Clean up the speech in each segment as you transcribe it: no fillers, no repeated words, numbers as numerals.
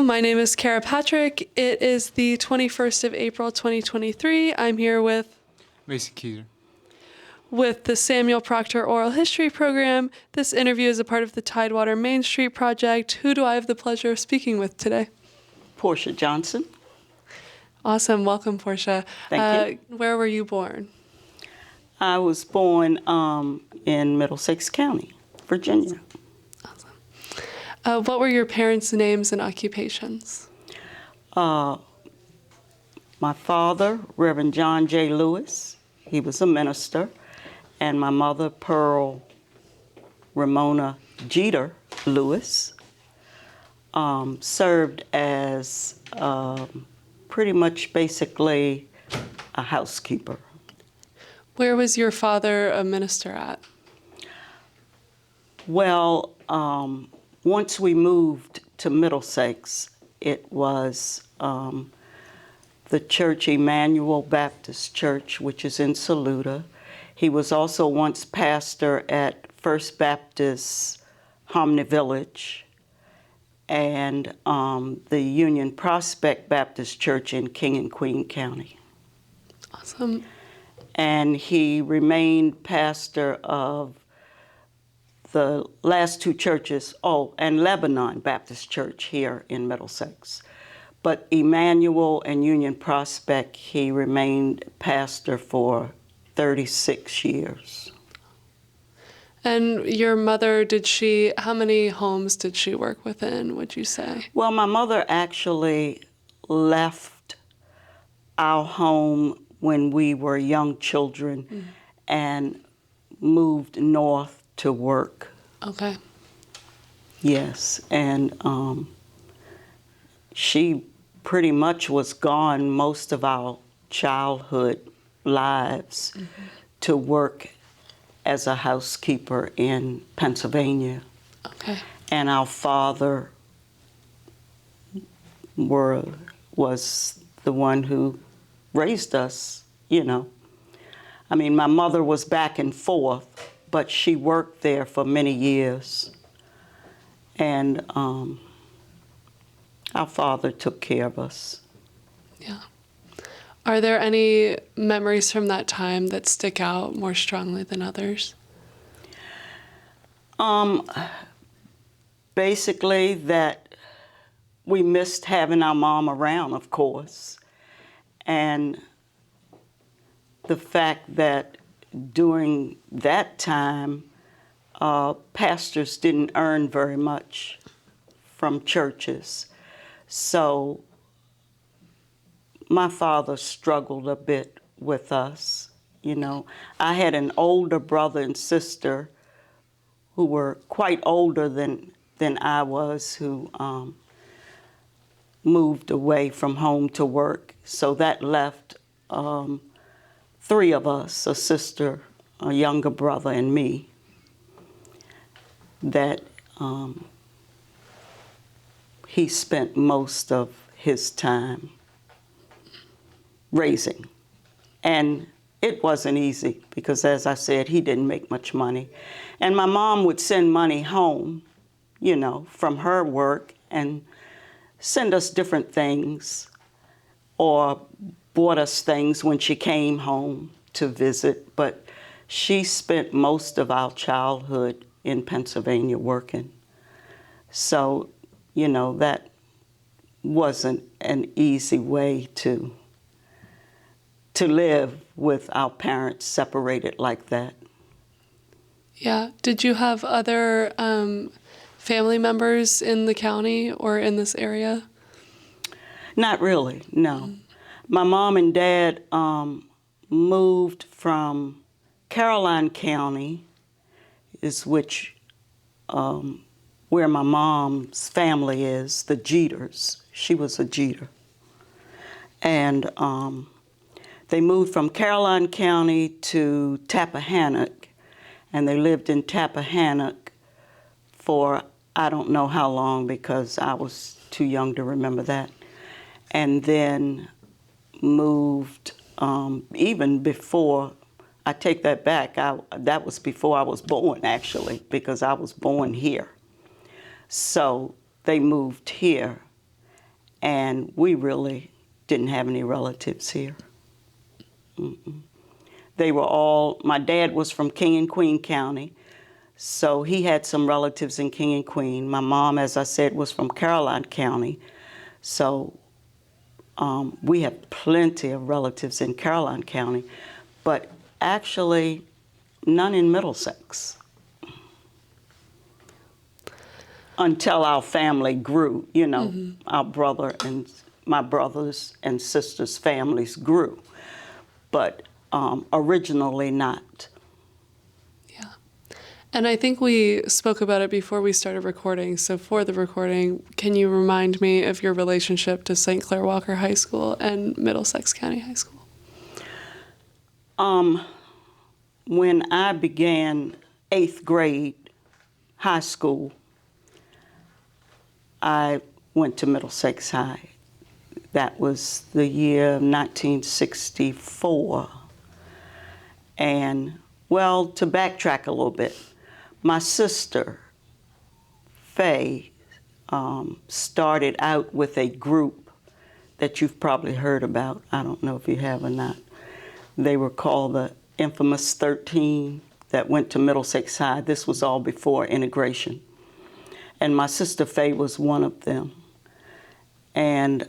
my name is Cara Patrick. It is the 21st of April, 2023. I'm here with Mason Keezer. With the Samuel Proctor Oral History Program. This interview is a part of the Tidewater Main Street Project. Who do I have the pleasure of speaking with today? Portia Johnson. Awesome. Welcome, Portia. Thank you. Where were you born? I was born in Middlesex County, Virginia. Awesome. What were your parents' names and occupations? My father, Reverend John J. Lewis, he was a minister, and my mother, Pearl Ramona Jeter Lewis, served as pretty much basically a housekeeper. Where was your father a minister at? Well, once we moved to Middlesex, it was the Church Emmanuel Baptist Church, which is in Saluda. He was also once pastor at First Baptist Hominy Village and the Union Prospect Baptist Church in King and Queen County. Awesome. And he remained pastor of the last two churches, and Lebanon Baptist Church here in Middlesex. But Emmanuel and Union Prospect, he remained pastor for 36 years. And your mother, how many homes did she work within, would you say? Well, my mother actually left our home when we were young children and moved north to work. Okay. Yes, and she pretty much was gone most of our childhood lives to work as a housekeeper in Pennsylvania. Okay. And our father was the one who raised us, you know. I mean, my mother was back and forth, but she worked there for many years. And our father took care of us. Yeah. Are there any memories from that time that stick out more strongly than others? Basically that we missed having our mom around, of course. And the fact that during that time, pastors didn't earn very much from churches. So my father struggled a bit with us, you know. I had an older brother and sister who were quite older than I was, who moved away from home to work. So that left three of us, a sister, a younger brother, and me, that he spent most of his time raising. And it wasn't easy because, as I said, he didn't make much money. And my mom would send money home, you know, from her work and send us different things or bought us things when she came home to visit. But she spent most of our childhood in Pennsylvania working. So, you know, that wasn't an easy way to live with our parents separated like that. Yeah. Did you have other family members in the county or in this area? Not really, no. My mom and dad moved from Caroline County, where my mom's family is, the Jeters. She was a Jeter. And they moved from Caroline County to Tappahannock, and they lived in Tappahannock for I don't know how long because I was too young to remember that. And then moved even before, I take that back, that was before I was born actually, because I was born here. So they moved here and we really didn't have any relatives here. Mm-mm. They were all, my dad was from King and Queen County, so he had some relatives in King and Queen. My mom, as I said, was from Caroline County, so we have plenty of relatives in Caroline County, but actually none in Middlesex. Until our family grew, you know, our brother and my brothers and sisters' families grew, but originally not. Yeah. And I think we spoke about it before we started recording. So for the recording, can you remind me of your relationship to St. Clair Walker High School and Middlesex County High School? When I began 8th grade high school, I went to Middlesex High. That was the year 1964. And, well, to backtrack a little bit, my sister, Faye, started out with a group that you've probably heard about. I don't know if you have or not. They were called the infamous 13 that went to Middlesex High. This was all before integration. And my sister Faye was one of them. And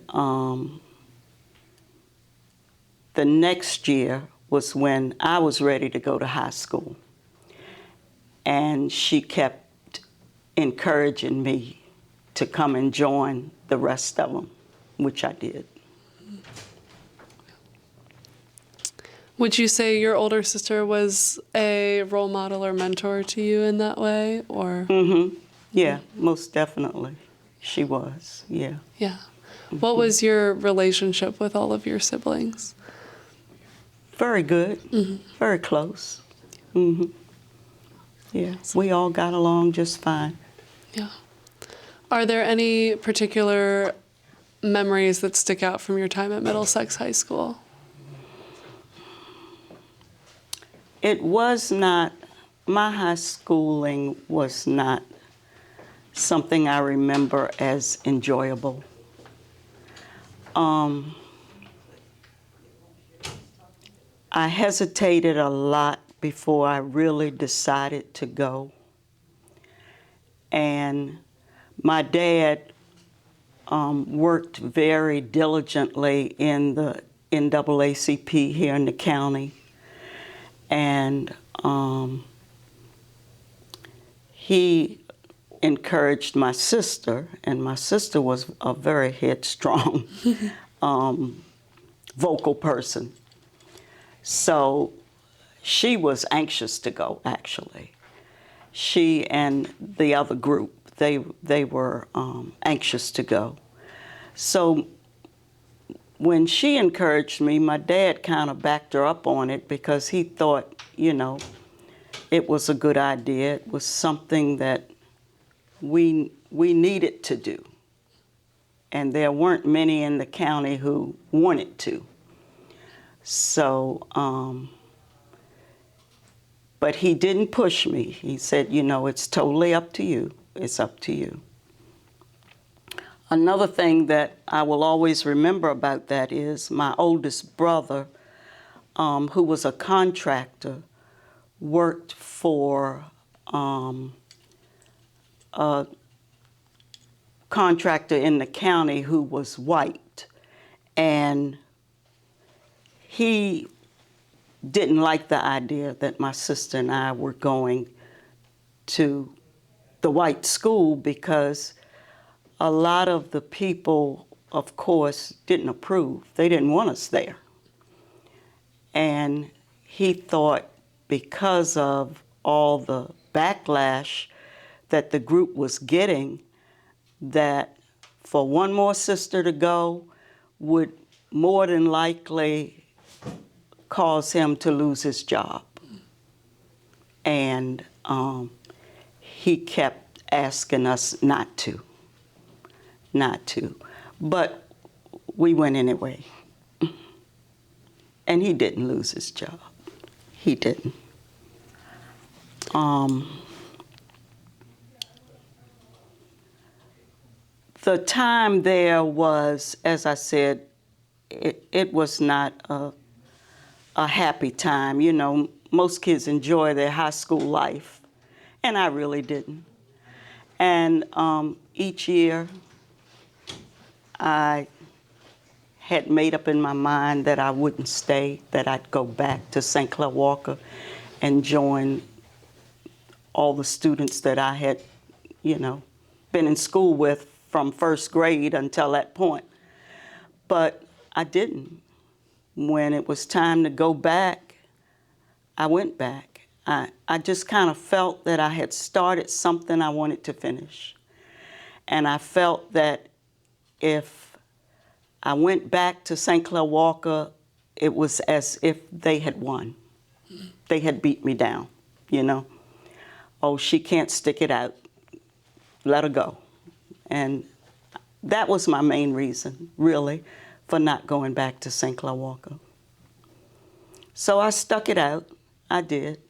the next year was when I was ready to go to high school. And she kept encouraging me to come and join the rest of them, which I did. Would you say your older sister was a role model or mentor to you in that way, or? Yeah, most definitely. She was, yeah. Yeah. What was your relationship with all of your siblings? Very good, very close. Yeah, we all got along just fine. Yeah. Are there any particular memories that stick out from your time at Middlesex High School? It was not, my high schooling was not something I remember as enjoyable. I hesitated a lot before I really decided to go. And my dad worked very diligently in the NAACP here in the county. And he encouraged my sister, and my sister was a very headstrong vocal person. So she was anxious to go, actually. She and the other group, they were anxious to go. So when she encouraged me, my dad kind of backed her up on it because he thought, you know, it was a good idea. It was something that we needed to do. And there weren't many in the county who wanted to. So, but he didn't push me. He said, you know, it's totally up to you. It's up to you. Another thing that I will always remember about that is my oldest brother, who was a contractor, worked for a contractor in the county who was white. And he didn't like the idea that my sister and I were going to the white school because a lot of the people, of course, didn't approve. They didn't want us there. And he thought because of all the backlash that the group was getting, that for one more sister to go would more than likely cause him to lose his job. And he kept asking us not to. But we went anyway. And he didn't lose his job. He didn't. The time there was, as I said, it was not a happy time. You know, most kids enjoy their high school life, and I really didn't. And each year, I had made up in my mind that I wouldn't stay, that I'd go back to St. Clair Walker and join all the students that I had, you know, been in school with from first grade until that point. But I didn't. When it was time to go back, I went back. I just kind of felt that I had started something I wanted to finish. And I felt that if I went back to St. Clair Walker, it was as if they had won. They had beat me down, you know. Oh, she can't stick it out. Let her go. And that was my main reason, really, for not going back to St. Clair Walker. So I stuck it out. I did.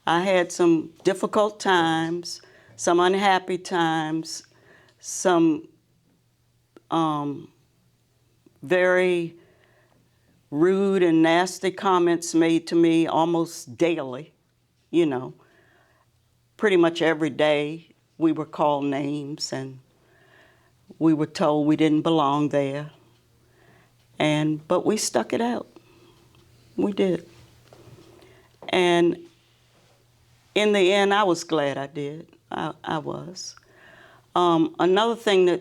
I had some difficult times, some unhappy times, some very rude and nasty comments made to me almost daily, you know. Pretty much every day we were called names and we were told we didn't belong there. But we stuck it out. We did. And in the end, I was glad I did. I was. Another thing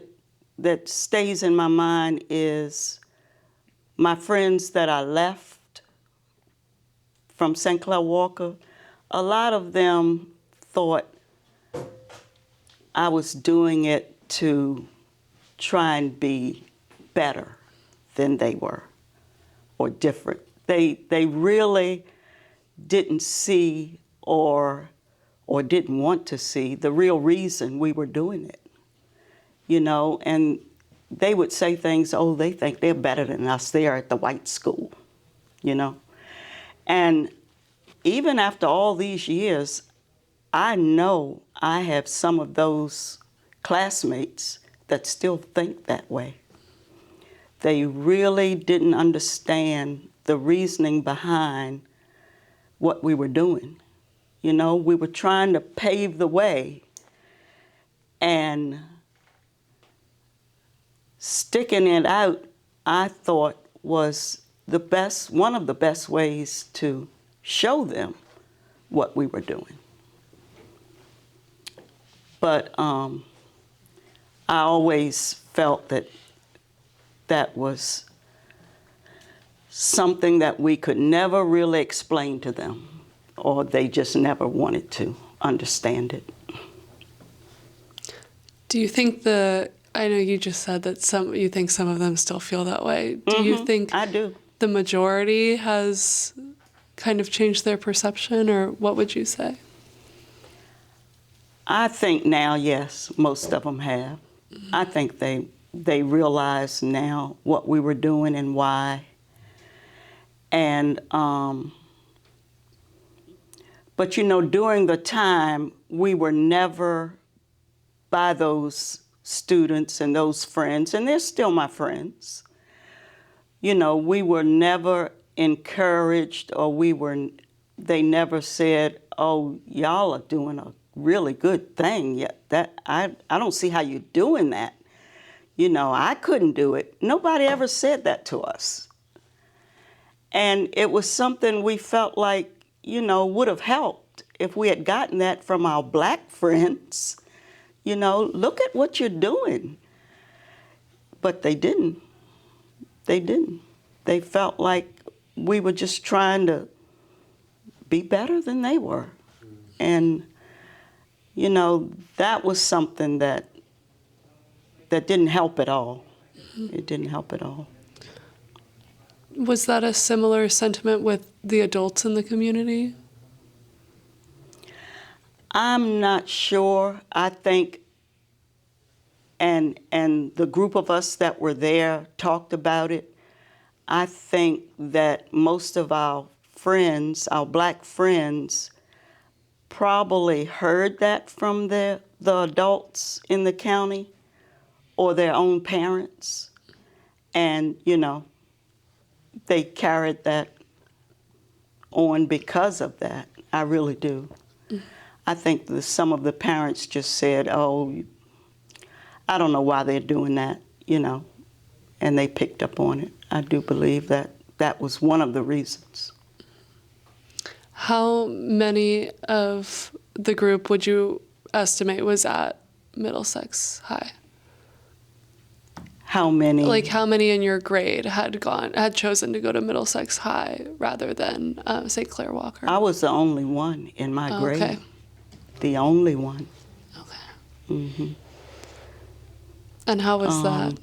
that stays in my mind is my friends that I left from St. Clair Walker. A lot of them thought I was doing it to try and be better than they were or different. They really didn't see or didn't want to see the real reason we were doing it, you know, and they would say things, oh, they think they're better than us. They are at the white school, you know. And even after all these years, I know I have some of those classmates that still think that way. They really didn't understand the reasoning behind what we were doing. You know, we were trying to pave the way, and sticking it out, I thought, was one of the best ways to show them what we were doing. But I always felt that that was something that we could never really explain to them, or they just never wanted to understand it. Do you think I know you just said that you think some of them still feel that way. Do you think I do. The majority has kind of changed their perception, or what would you say? I think now, yes, most of them have. Mm-hmm. I think they realize now what we were doing and why. And but you know, during the time, we were never by those students and those friends, and they're still my friends. You know, we were never encouraged, or they never said, oh, y'all are doing a really good thing. Yeah, I don't see how you're doing that. You know, I couldn't do it. Nobody ever said that to us. And it was something we felt like, you know, would have helped if we had gotten that from our black friends. You know, look at what you're doing. But they didn't. They didn't. They felt like we were just trying to be better than they were. And, you know, that was something that didn't help at all. It didn't help at all. Was that a similar sentiment with the adults in the community? I'm not sure. I think, and the group of us that were there talked about it. I think that most of our friends, our black friends, probably heard that from the adults in the county, or their own parents. And, you know, they carried that on because of that. I really do. I think some of the parents just said, oh, I don't know why they're doing that, you know, and they picked up on it. I do believe that that was one of the reasons. How many of the group would you estimate was at Middlesex High? How many? Like how many in your grade had chosen to go to Middlesex High rather than St. Clair Walker? I was the only one in my grade. Okay. The only one. Okay. Mm-hmm. And how was that?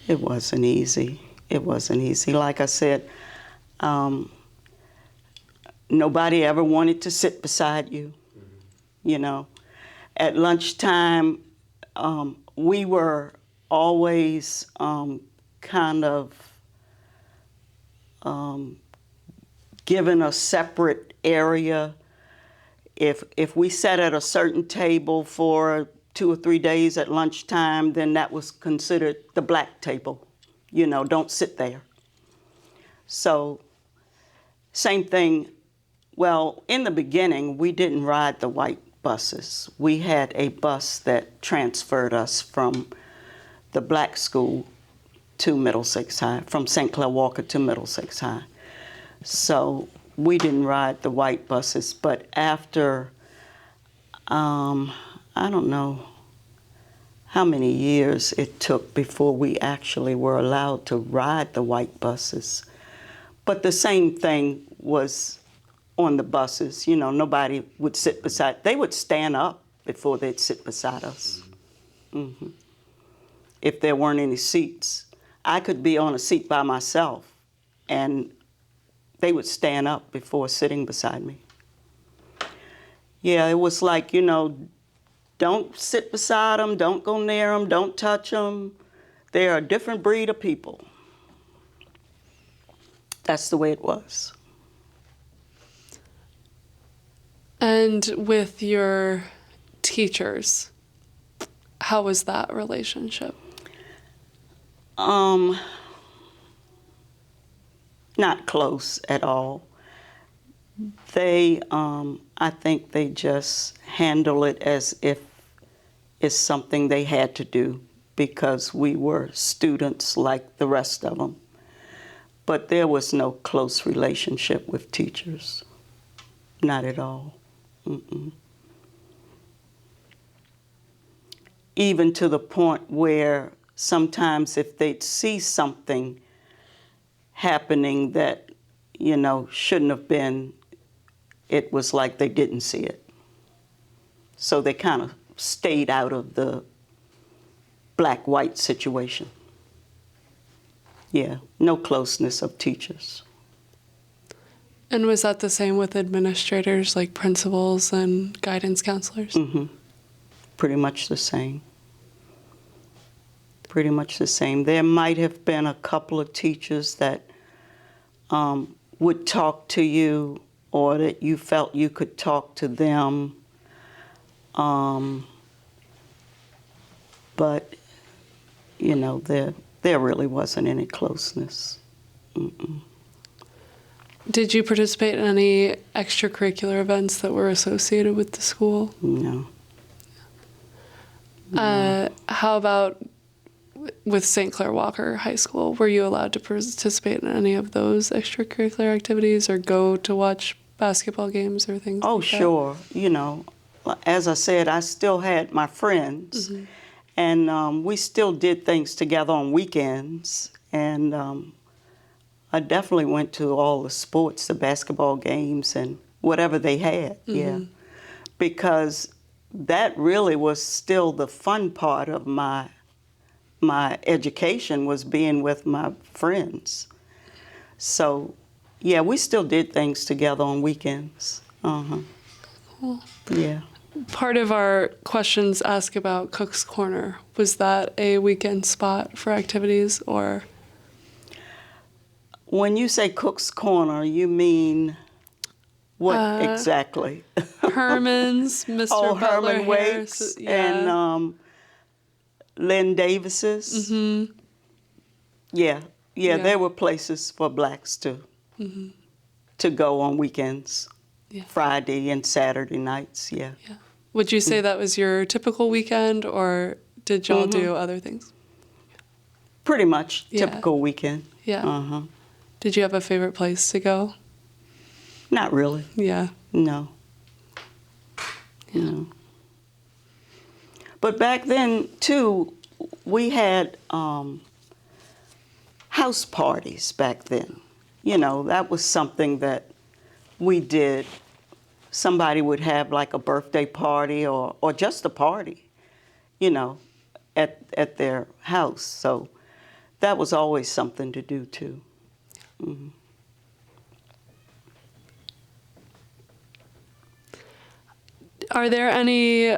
It wasn't easy. It wasn't easy. Like I said, nobody ever wanted to sit beside you. You know, at lunchtime, we were always kind of given a separate area. If we sat at a certain table for 2 or 3 days at lunchtime, then that was considered the black table. You know, don't sit there. So, same thing. Well, in the beginning, we didn't ride the white buses. We had a bus that transferred us from the black school to Middlesex High, from St. Clair Walker to Middlesex High. So we didn't ride the white buses, but after, I don't know how many years it took before we actually were allowed to ride the white buses. But the same thing was on the buses. You know, nobody would sit beside, they would stand up before they'd sit beside us. Mm-hmm. If there weren't any seats. I could be on a seat by myself, and they would stand up before sitting beside me. Yeah, it was like, you know, don't sit beside them, don't go near them, don't touch them. They're a different breed of people. That's the way it was. And with your teachers, how was that relationship? Not close at all. They, I think they just handle it as if it's something they had to do because we were students like the rest of them. But there was no close relationship with teachers. Not at all. Mm-mm. Even to the point where sometimes if they'd see something happening that, you know, shouldn't have been, it was like they didn't see it. So they kind of stayed out of the black-white situation. Yeah, no closeness of teachers. And was that the same with administrators, like principals and guidance counselors? Mm-hmm. Pretty much the same. Pretty much the same. There might have been a couple of teachers that would talk to you or that you felt you could talk to them. But, you know, there really wasn't any closeness. Mm-mm. Did you participate in any extracurricular events that were associated with the school? No. How about with St. Clair Walker High School? Were you allowed to participate in any of those extracurricular activities or go to watch basketball games or things like that? Sure. You know, as I said, I still had my friends, mm-hmm. and we still did things together on weekends. And I definitely went to all the sports, the basketball games, and whatever they had, mm-hmm. yeah. Because that really was still the fun part of my education, was being with my friends. So, yeah, we still did things together on weekends. Uh-huh. Cool. Yeah. Part of our questions ask about Cook's Corner. Was that a weekend spot for activities, or? When you say Cook's Corner, you mean what exactly? Herman's, Mr. Oh, Butler Herman Harris, Waits, yeah. and Lynn Davis's. Mm-hmm. Yeah, Yeah. there were places for blacks to go on weekends, Yeah. Friday and Saturday nights, yeah. Yeah. Would you say that was your typical weekend, or did y'all do other things? Pretty much Yeah. typical weekend. Yeah. Uh-huh. Did you have a favorite place to go? Not really. Yeah. No. Yeah. No. But back then, too, we had house parties back then. You know, that was something that we did. Somebody would have like a birthday party or just a party, you know, at their house. So that was always something to do, too. Mm-hmm. Are there any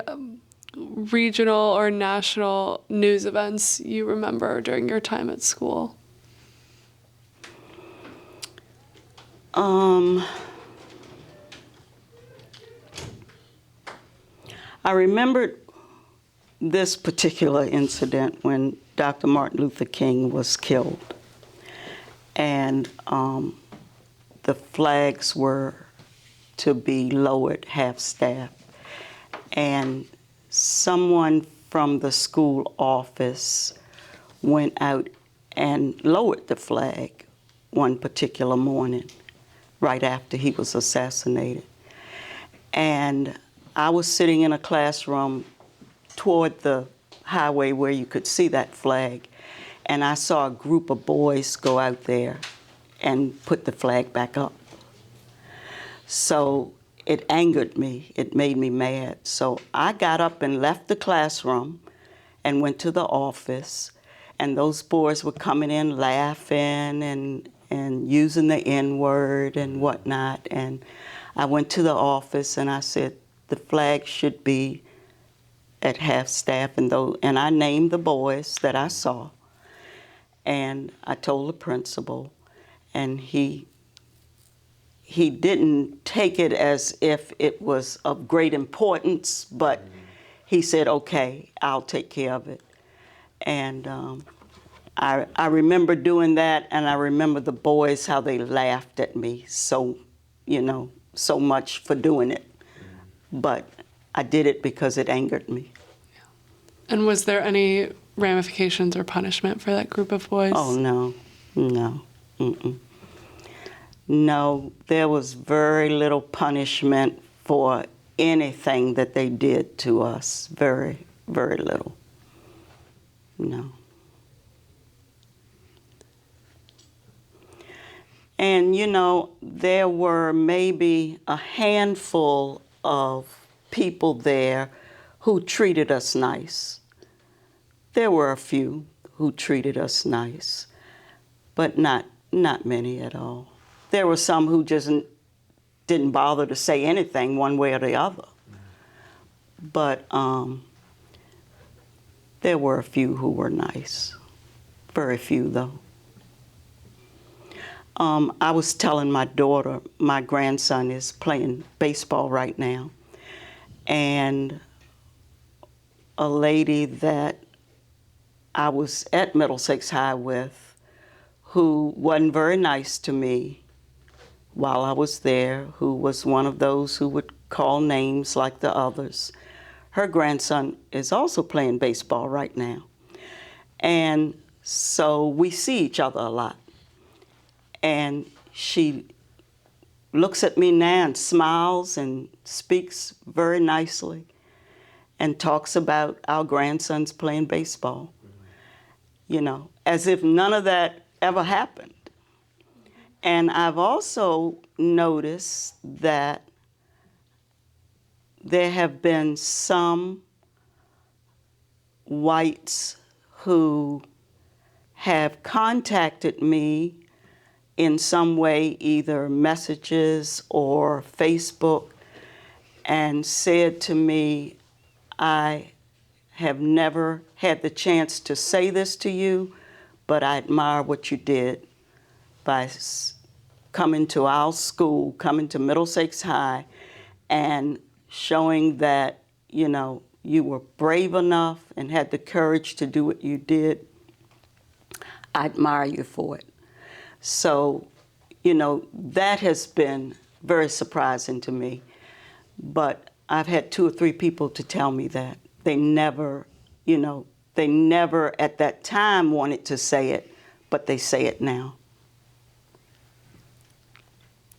regional or national news events you remember during your time at school? I remembered this particular incident when Dr. Martin Luther King was killed. And the flags were to be lowered half-staff. And someone from the school office went out and lowered the flag one particular morning, right after he was assassinated. And I was sitting in a classroom toward the highway where you could see that flag, and I saw a group of boys go out there and put the flag back up. So it angered me. It made me mad. So I got up and left the classroom and went to the office, and those boys were coming in laughing and using the N-word and whatnot. And I went to the office and I said, the flag should be at half-staff, and I named the boys that I saw. And I told the principal, and he didn't take it as if it was of great importance, but he said, okay, I'll take care of it. And I remember doing that, and I remember the boys, how they laughed at me so much for doing it. But I did it because it angered me. And was there any ramifications or punishment for that group of boys? Oh, no. Mm-mm. No, there was very little punishment for anything that they did to us. Very, very little. No. And, there were maybe a handful of people there who treated us nice. There were a few who treated us nice, but not many at all. There were some who just didn't bother to say anything one way or the other. But there were a few who were nice. Very few, though. I was telling my daughter, my grandson is playing baseball right now, and a lady that I was at Middlesex High with, who wasn't very nice to me while I was there, who was one of those who would call names like the others. Her grandson is also playing baseball right now. And so we see each other a lot. And she looks at me now and smiles and speaks very nicely and talks about our grandsons playing baseball, as if none of that ever happened. And I've also noticed that there have been some whites who have contacted me in some way, either messages or Facebook, and said to me, I have never had the chance to say this to you, but I admire what you did by coming to our school, coming to Middlesex High, and showing that, you were brave enough and had the courage to do what you did. I admire you for it. So, that has been very surprising to me. But I've had 2 or 3 people to tell me that. They never, they never at that time wanted to say it, but they say it now.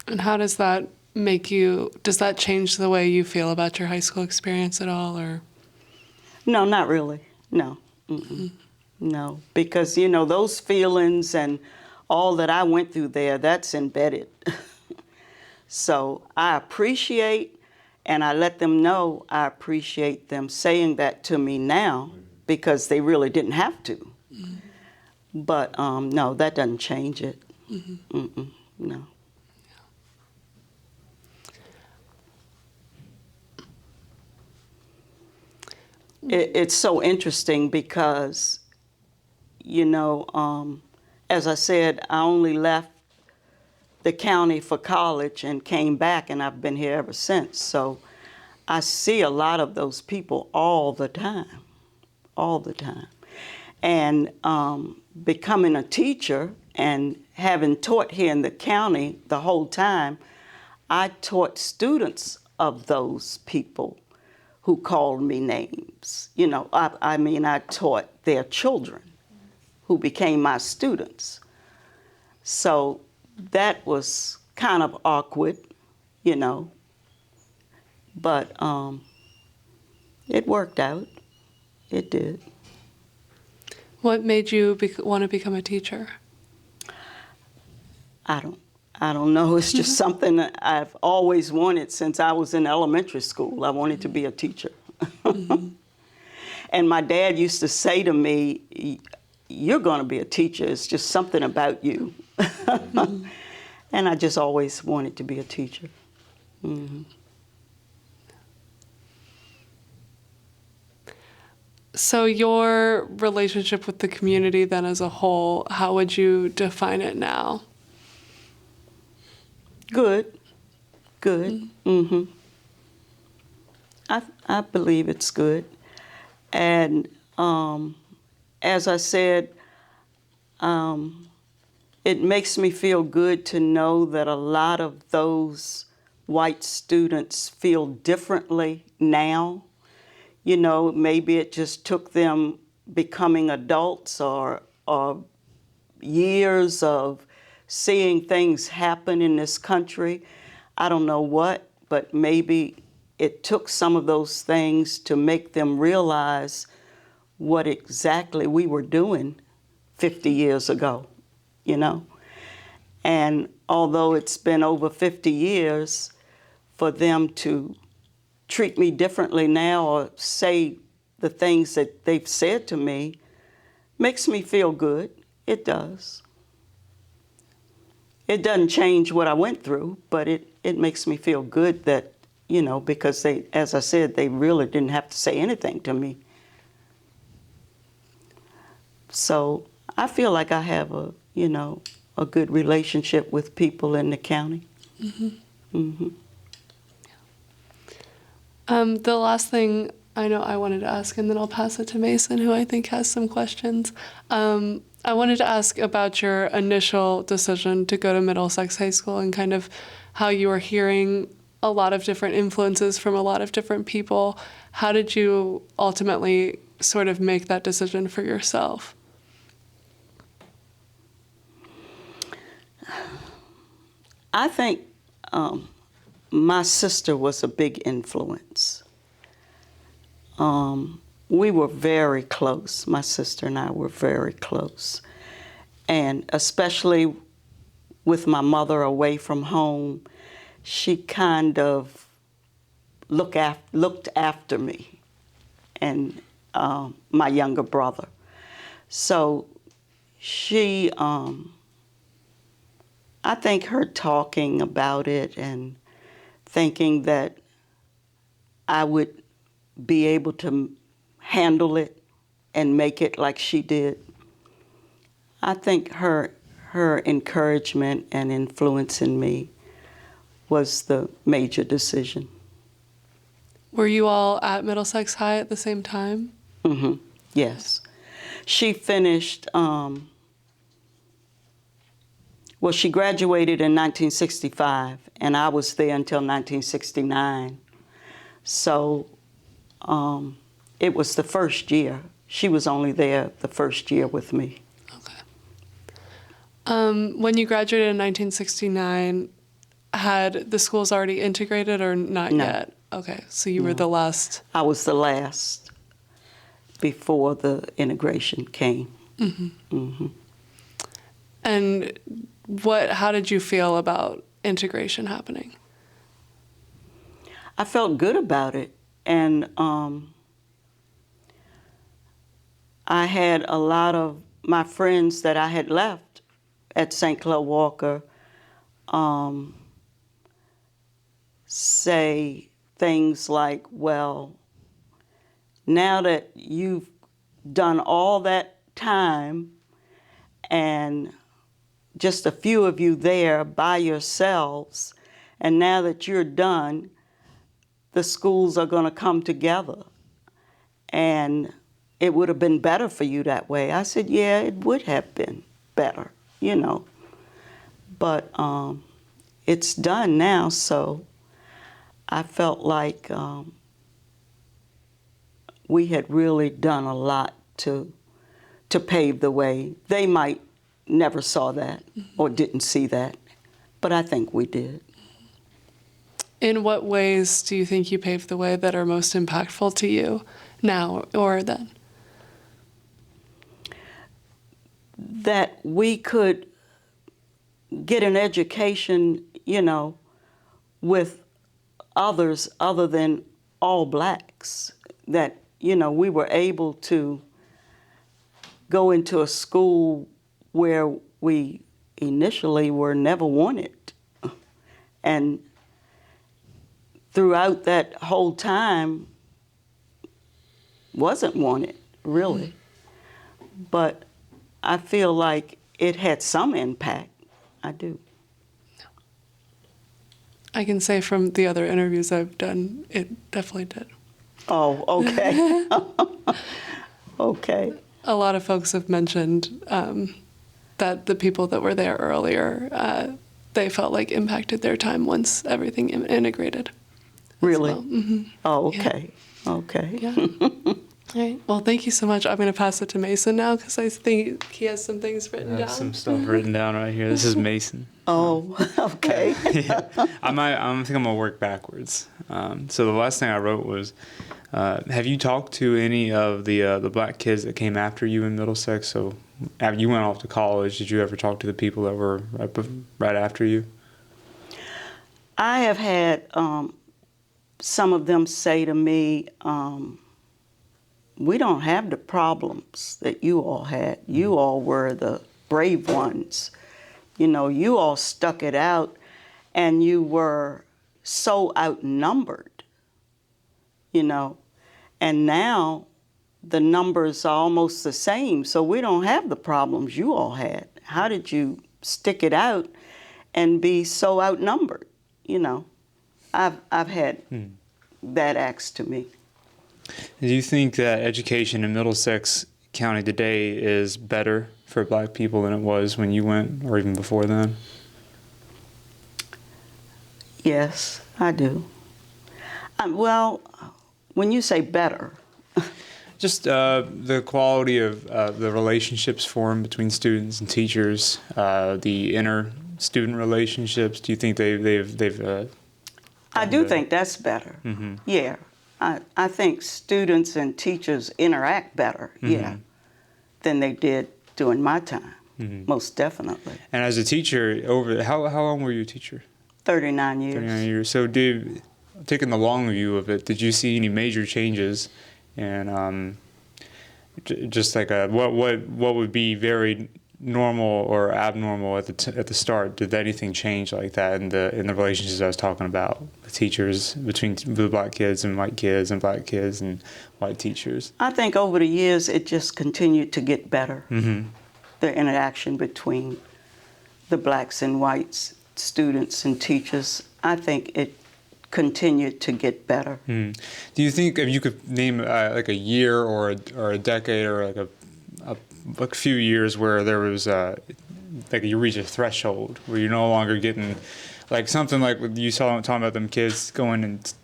And how does that does that change the way you feel about your high school experience at all, or? No, not really. No. Mm-mm. No, because, those feelings and all that I went through there, that's embedded. So I appreciate, and I let them know I appreciate them saying that to me now, because they really didn't have to. Mm-hmm. But no, that doesn't change it. Mm-hmm. Mm-mm, no. It's so interesting because, as I said, I only left the county for college and came back, and I've been here ever since. So I see a lot of those people all the time. And becoming a teacher and having taught here in the county the whole time, I taught students of those people who called me names. I taught their children who became my students. So that was kind of awkward, but it worked out. It did. What made you want to become a teacher? I don't know. It's just something that I've always wanted since I was in elementary school. I wanted to be a teacher. Mm-hmm. And my dad used to say to me, "You're going to be a teacher. It's just something about you." Mm-hmm. And I just always wanted to be a teacher. Mm-hmm. So your relationship with the community then as a whole, how would you define it now? Good. Mm-hmm. I believe it's good. And as I said, it makes me feel good to know that a lot of those white students feel differently now. Maybe it just took them becoming adults or years of seeing things happen in this country. I don't know what, but maybe it took some of those things to make them realize what exactly we were doing 50 years ago, And although it's been over 50 years, for them to treat me differently now or say the things that they've said to me makes me feel good. It does. It doesn't change what I went through, but it makes me feel good that, because they, as I said, they really didn't have to say anything to me. So I feel like I have a good relationship with people in the county. Mm-hmm. Mm-hmm. The last thing I know I wanted to ask, and then I'll pass it to Mason, who I think has some questions. I wanted to ask about your initial decision to go to Middlesex High School and kind of how you were hearing a lot of different influences from a lot of different people. How did you ultimately sort of make that decision for yourself? I think my sister was a big influence. We were very close. My sister and I were very close. And especially with my mother away from home, she kind of looked after me and my younger brother. So she, I think her talking about it and thinking that I would be able to handle it and make it like she did, I think her encouragement and influence in me was the major decision. Were you all at Middlesex High at the same time? Yes. She finished, well, she graduated in 1965, and I was there until 1969. So it was the first year. She was only there the first year with me. Okay. When you graduated in 1969, had the schools already integrated or not No. yet? Okay, so you were the last. I was the last before the integration came. And how did you feel about integration happening? I felt good about it, and I had a lot of my friends that I had left at St. Clair Walker say things like, well, now that you've done all that time and just a few of you there by yourselves, and now that you're done, the schools are going to come together. And it would have been better for you that way. I said, yeah, it would have been better, you know. But it's done now, so I felt like we had really done a lot to pave the way. They might never saw that or didn't see that, but I think we did. In what ways do you think you paved the way that are most impactful to you now or then? That we could get an education, you know, with others other than all blacks. That, you know, we were able to go into a school where we initially were never wanted. And throughout that whole time, wasn't wanted, really. But I feel like it had some impact. I do. I can say from the other interviews I've done, it definitely did. Oh, okay. Okay. A lot of folks have mentioned that the people that were there earlier, they felt like impacted their time once everything integrated. Really? Well. Mm-hmm. Oh, okay. Yeah. Okay. Yeah. All right. Well, thank you so much. I'm going to pass it to Mason now because I think he has some things written down. I have some stuff written down right here. This is Mason. Oh, okay. Yeah. I think I'm going to work backwards. So the last thing I wrote was, have you talked to any of the black kids that came after you in Middlesex? So after you went off to college, did you ever talk to the people that were right after you? I have had some of them say to me, we don't have the problems that you all had. You all were the brave ones. You know, you all stuck it out, and you were so outnumbered, you know. And now the numbers are almost the same, so we don't have the problems you all had. How did you stick it out and be so outnumbered, you know? I've had that asked to me. Do you think that education in Middlesex County today is better for black people than it was when you went, or even before then? Yes, I do. Well, when you say better, just the quality of the relationships formed between students and teachers, the inter-student relationships. Do you think they've I do think that's better. Mm-hmm. Yeah, I think students and teachers interact better. Mm-hmm. Yeah, than they did during my time. Mm-hmm. Most definitely. And as a teacher, how long were you a teacher? 39 years. 39 years. So taking the long view of it, did you see any major changes? And just like what would be very normal or abnormal at the start? Did anything change like that in the relationships I was talking about, the teachers between the black kids and white kids and black kids and white teachers? I think over the years it just continued to get better. Mm-hmm. The interaction between the blacks and whites, students and teachers, I think it continued to get better. Do you think if you could name like a year or a decade or like a few years where there was like you reach a threshold where you're no longer getting like something like what you saw talking about them kids going and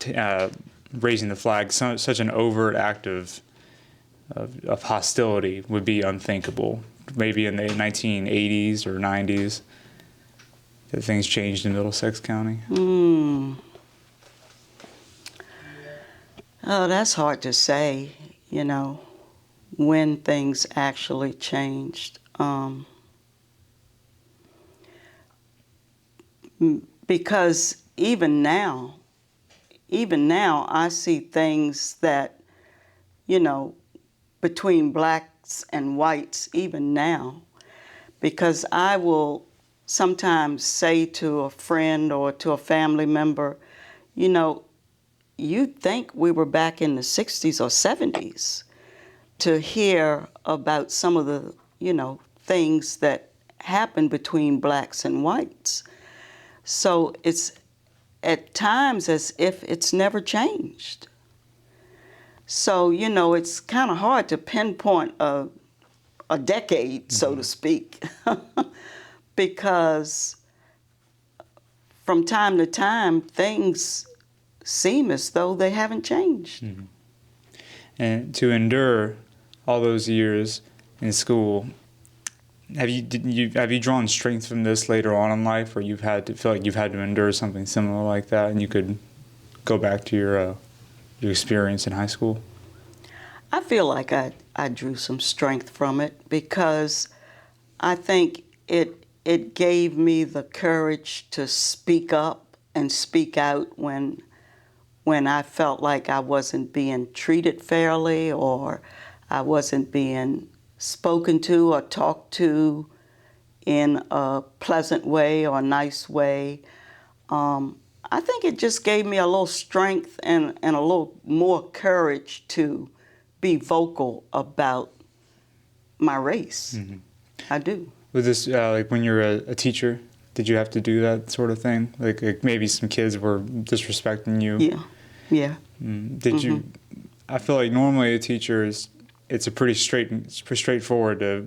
raising the flag, such an overt act of hostility would be unthinkable. Maybe in the 1980s or 90s that things changed in Middlesex County. Oh, that's hard to say, you know, when things actually changed. Because even now, I see things that, you know, between blacks and whites, even now, because I will sometimes say to a friend or to a family member, you know, you'd think we were back in the 60s or 70s to hear about some of the, you know, things that happen between blacks and whites. So it's at times as if it's never changed. So, you know, it's kind of hard to pinpoint a decade, so to speak, because from time to time, things seem as though they haven't changed. And to endure all those years in school, have you drawn strength from this later on in life, or you've had to feel like you've had to endure something similar like that, and you could go back to your experience in high school? I feel like I drew some strength from it because I think it gave me the courage to speak up and speak out when I felt like I wasn't being treated fairly or I wasn't being spoken to or talked to in a pleasant way or a nice way. I think it just gave me a little strength and a little more courage to be vocal about my race. I do. Was this like when you were a teacher? Did you have to do that sort of thing? Like maybe some kids were disrespecting you? Yeah. Did you? I feel like normally a teacher it's a pretty straightforward to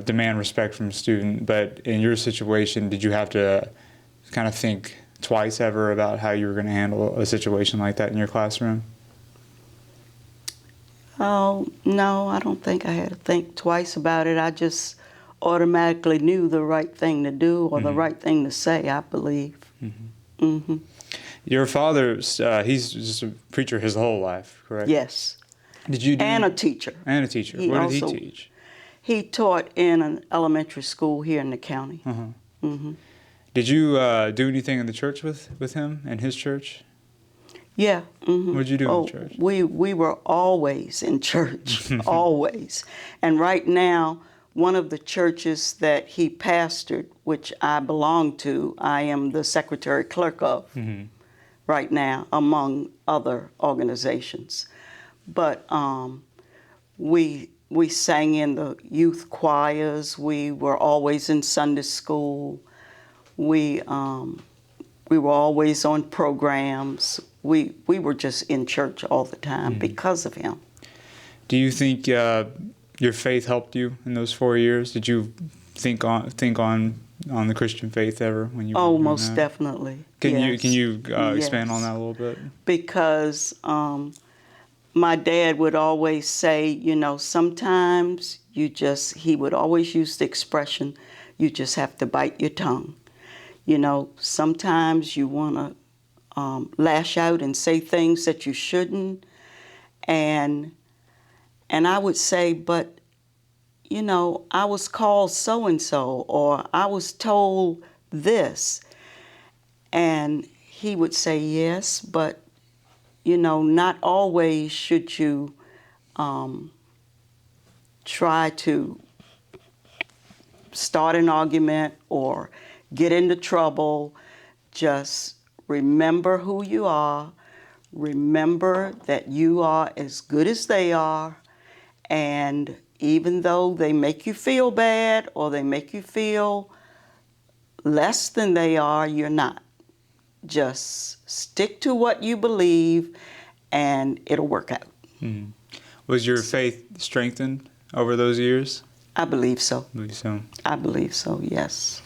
demand respect from a student. But in your situation, did you have to kind of think twice ever about how you were going to handle a situation like that in your classroom? Oh, no, I don't think I had to think twice about it. I just automatically knew the right thing to do or the right thing to say, I believe. Your father, he's just a preacher his whole life, correct? Yes. Did you do? And a teacher. And a teacher. He Where did also- he teach? He taught in an elementary school here in the county. Did you do anything in the church with him and his church? Yeah. What did you do in church? We were always in church, always. And right now, one of the churches that he pastored, which I belong to, I am the secretary clerk of right now, among other organizations. But we sang in the youth choirs. We were always in Sunday school. We were always on programs. We were just in church all the time because of him. Do you think your faith helped you in those 4 years? Did you think on the Christian faith ever when you were doing most that? definitely. Can yes. you expand Yes. on that a little bit? Because my dad would always say, you know, sometimes he would always use the expression, you just have to bite your tongue. You know, sometimes you want to lash out and say things that you shouldn't. And I would say, but, you know, I was called so-and-so, or I was told this. And he would say, yes, but, you know, not always should you try to start an argument or get into trouble. Just remember who you are. Remember that you are as good as they are. And even though they make you feel bad or they make you feel less than they are, you're not. just stick to what you believe and it'll work out. Mm. Was your faith strengthened over those years? I believe so. I believe so. I believe so, yes.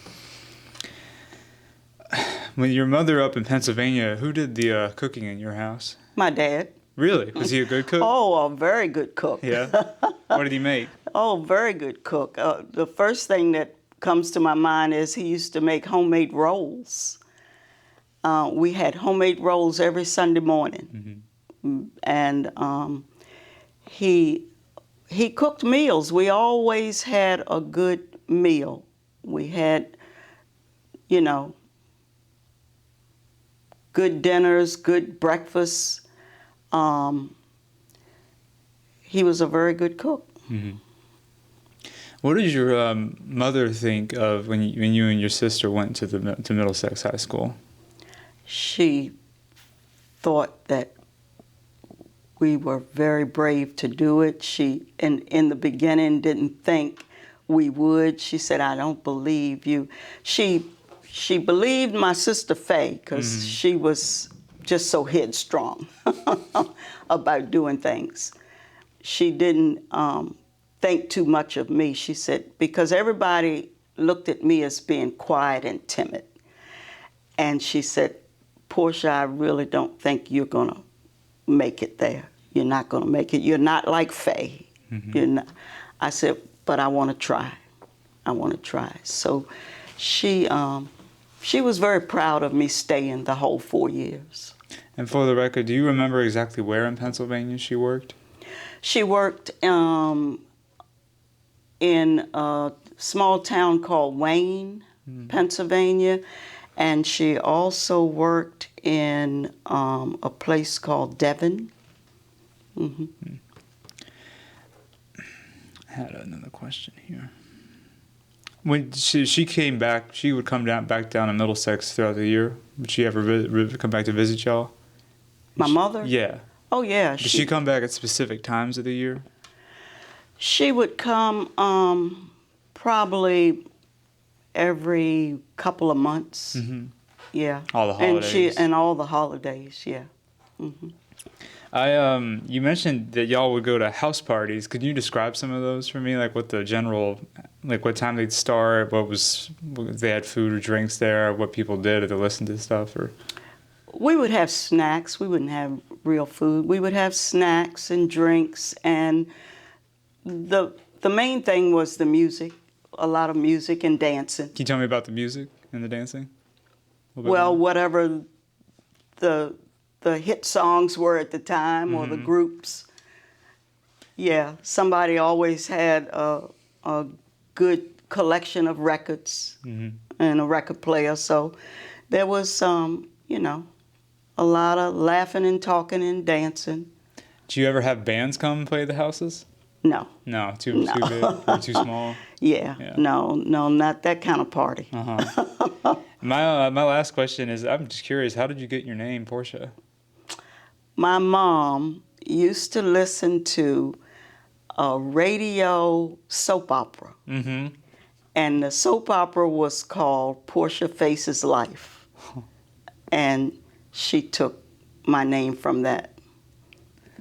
With your mother up in Pennsylvania, who did the cooking in your house? My dad. Really? Was he a good cook? Oh, a very good cook. Yeah? What did he make? Oh, very good cook. The first thing that comes to my mind is he used to make homemade rolls. We had homemade rolls every Sunday morning. Mm-hmm. And he cooked meals. We always had a good meal. We had, you know, good dinners, good breakfasts. He was a very good cook. Mm-hmm. What did your mother think of when you and your sister went to Middlesex High School? She thought that we were very brave to do it. She, in the beginning, didn't think we would. She said, "I don't believe you." She believed my sister Faye because she was just so headstrong about doing things. She didn't think too much of me. She said, because everybody looked at me as being quiet and timid. And she said, "Portia, I really don't think you're going to make it there. You're not going to make it. You're not like Faye." Mm-hmm. You're not. I said, "But I want to try. I want to try." So she was very proud of me staying the whole 4 years. And for the record, do you remember exactly where in Pennsylvania she worked? She worked in a small town called Wayne, Pennsylvania, and she also worked in a place called Devon. Mm-hmm. I had another question here. When she came back, she would come back down to Middlesex throughout the year. Would she ever come back to visit y'all? My mother? Yeah. Oh, yeah. Did she come back at specific times of the year? She would come probably every couple of months. Mm-hmm. Yeah. All the holidays. And all the holidays, yeah. Mm-hmm. You mentioned that y'all would go to house parties. Could you describe some of those for me? Like what the general, like what time they'd start, if they had food or drinks there, what people did to listen to stuff, or? We would have snacks. We wouldn't have real food. We would have snacks and drinks, and the main thing was the music, a lot of music and dancing. Can you tell me about the music and the dancing? Well, whatever the hit songs were at the time, or the groups. Yeah, somebody always had a good collection of records and a record player, so there was a lot of laughing and talking and dancing. Do you ever have bands come play the houses? No. No, too big or too small? Yeah. No, not that kind of party. Uh-huh. My last question is, I'm just curious, how did you get your name, Portia? My mom used to listen to a radio soap opera. Mm-hmm. And the soap opera was called Portia Faces Life. And she took my name from that.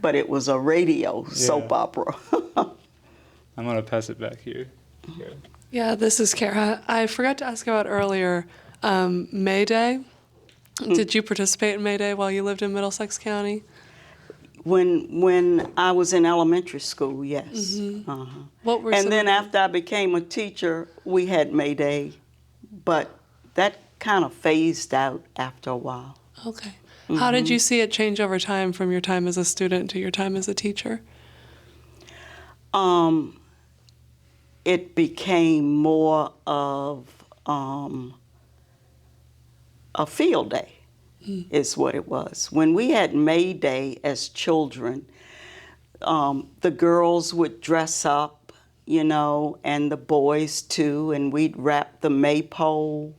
But it was a radio soap opera. I'm going to pass it back here. Yeah, this is Cara. I forgot to ask about earlier, May Day. Did you participate in May Day while you lived in Middlesex County? When I was in elementary school, yes. Mm-hmm. Uh-huh. What were and then after I became a teacher, we had May Day, but that kind of phased out after a while. Okay. Mm-hmm. How did you see it change over time from your time as a student to your time as a teacher? It became more of a field day, is what it was. When we had May Day as children, the girls would dress up, and the boys too, and we'd wrap the maypole,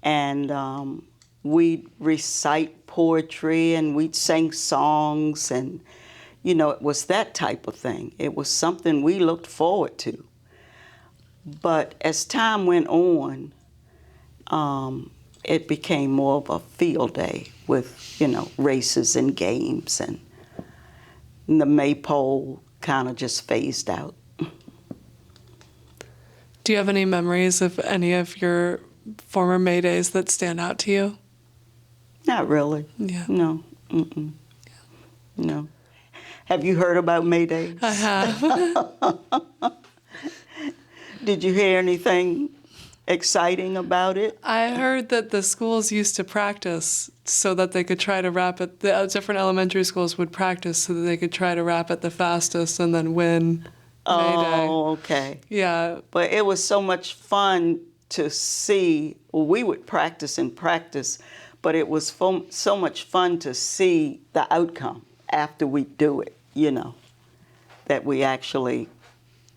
and we'd recite poetry, and we'd sing songs, and it was that type of thing. It was something we looked forward to. But as time went on, it became more of a field day with, races and games, and the maypole kind of just phased out. Do you have any memories of any of your former May Days that stand out to you? Not really. Yeah. No. Mm-mm. No. Have you heard about May Days? I have. Did you hear anything exciting about it? I heard that the schools used to practice so that they could try to wrap it. The different elementary schools would practice so that they could try to wrap it the fastest and then win May Day. Oh, okay. Yeah. But it was so much fun to see. Well, we would practice and practice, but it was so much fun to see the outcome after we do it, that we actually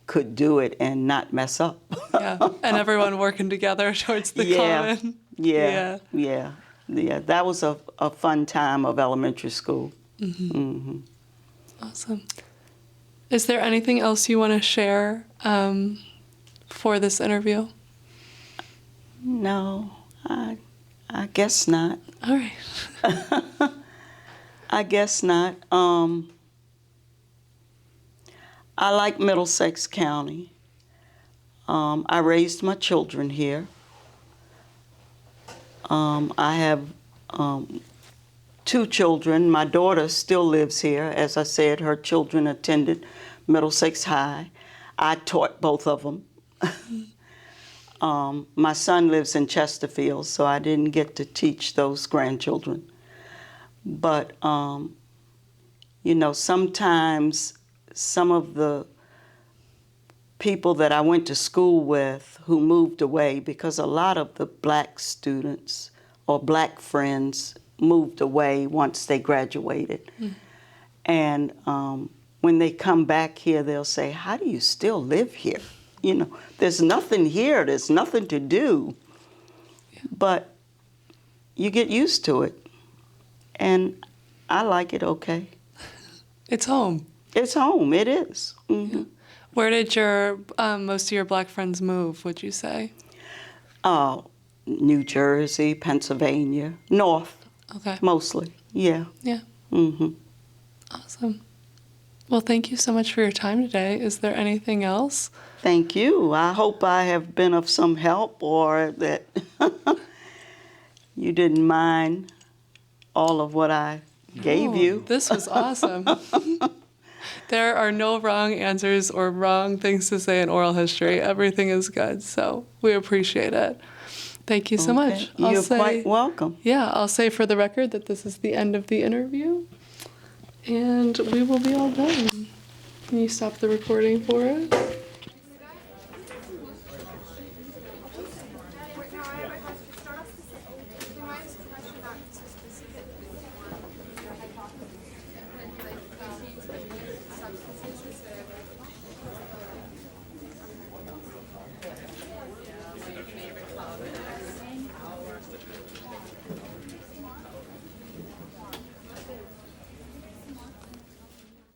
could do it and not mess up. Yeah. And everyone working together towards the common. Yeah. That was a fun time of elementary school. Mm-hmm. Mm-hmm. Awesome. Is there anything else you want to share for this interview? No, I guess not. All right. I guess not. I like Middlesex County. I raised my children here. I have 2 children. My daughter still lives here. As I said, her children attended Middlesex High. I taught both of them. My son lives in Chesterfield, so I didn't get to teach those grandchildren. But, sometimes some of the people that I went to school with who moved away, because a lot of the black students or black friends moved away once they graduated. Mm. And when they come back here, they'll say, "How do you still live here? There's nothing here. There's nothing to do." Yeah. But you get used to it. And I like it okay. It's home. It's home. It is. Mm-hmm. Yeah. Where did your most of your black friends move, would you say? New Jersey, Pennsylvania, north. Okay. Mostly. Yeah. Yeah. Mm-hmm. Awesome. Well, thank you so much for your time today. Is there anything else? Thank you. I hope I have been of some help, or that you didn't mind all of what I gave you. This was awesome. There are no wrong answers or wrong things to say in oral history. Everything is good, so we appreciate it. Thank you so much. You're quite welcome. Yeah, I'll say for the record that this is the end of the interview, and we will be all done. Can you stop the recording for us?